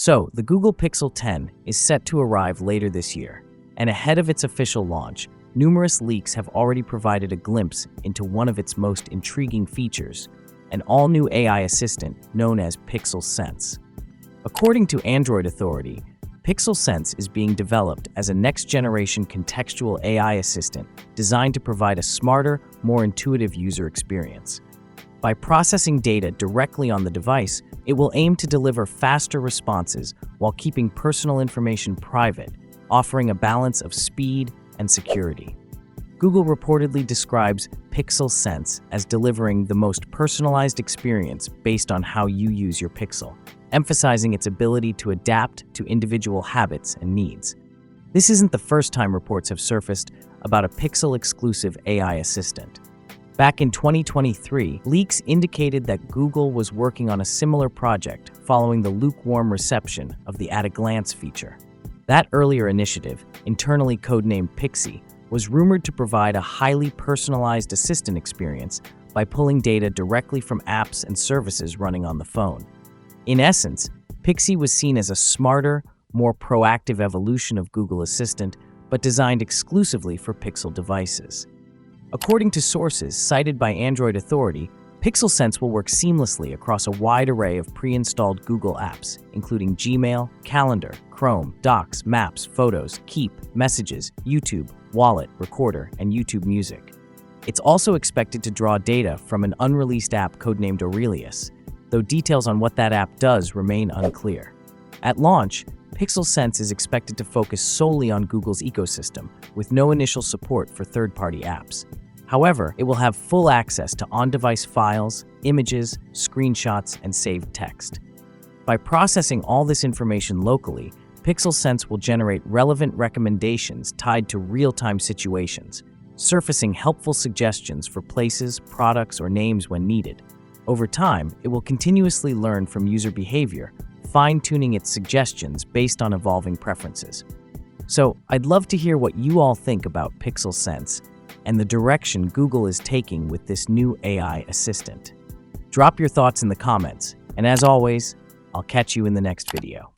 So, the Google Pixel 10 is set to arrive later this year, and ahead of its official launch, numerous leaks have already provided a glimpse into one of its most intriguing features, an all-new AI assistant known as Pixel Sense. According to Android Authority, Pixel Sense is being developed as a next-generation contextual AI assistant designed to provide a smarter, more intuitive user experience. By processing data directly on the device, it will aim to deliver faster responses while keeping personal information private, offering a balance of speed and security. Google reportedly describes Pixel Sense as delivering the most personalized experience based on how you use your Pixel, emphasizing its ability to adapt to individual habits and needs. This isn't the first time reports have surfaced about a Pixel-exclusive AI assistant. Back in 2023, leaks indicated that Google was working on a similar project following the lukewarm reception of the at-a-glance feature. That earlier initiative, internally codenamed Pixie, was rumored to provide a highly personalized assistant experience by pulling data directly from apps and services running on the phone. In essence, Pixie was seen as a smarter, more proactive evolution of Google Assistant, but designed exclusively for Pixel devices. According to sources cited by Android Authority, Pixel Sense will work seamlessly across a wide array of pre-installed Google apps, including Gmail, Calendar, Chrome, Docs, Maps, Photos, Keep, Messages, YouTube, Wallet, Recorder, and YouTube Music. It's also expected to draw data from an unreleased app codenamed Aurelius, though details on what that app does remain unclear. At launch, Pixel Sense is expected to focus solely on Google's ecosystem, with no initial support for third-party apps. However, it will have full access to on-device files, images, screenshots, and saved text. By processing all this information locally, Pixel Sense will generate relevant recommendations tied to real-time situations, surfacing helpful suggestions for places, products, or names when needed. Over time, it will continuously learn from user behavior, fine-tuning its suggestions based on evolving preferences. So, I'd love to hear what you all think about Pixel Sense and the direction Google is taking with this new AI assistant. Drop your thoughts in the comments, and as always, I'll catch you in the next video.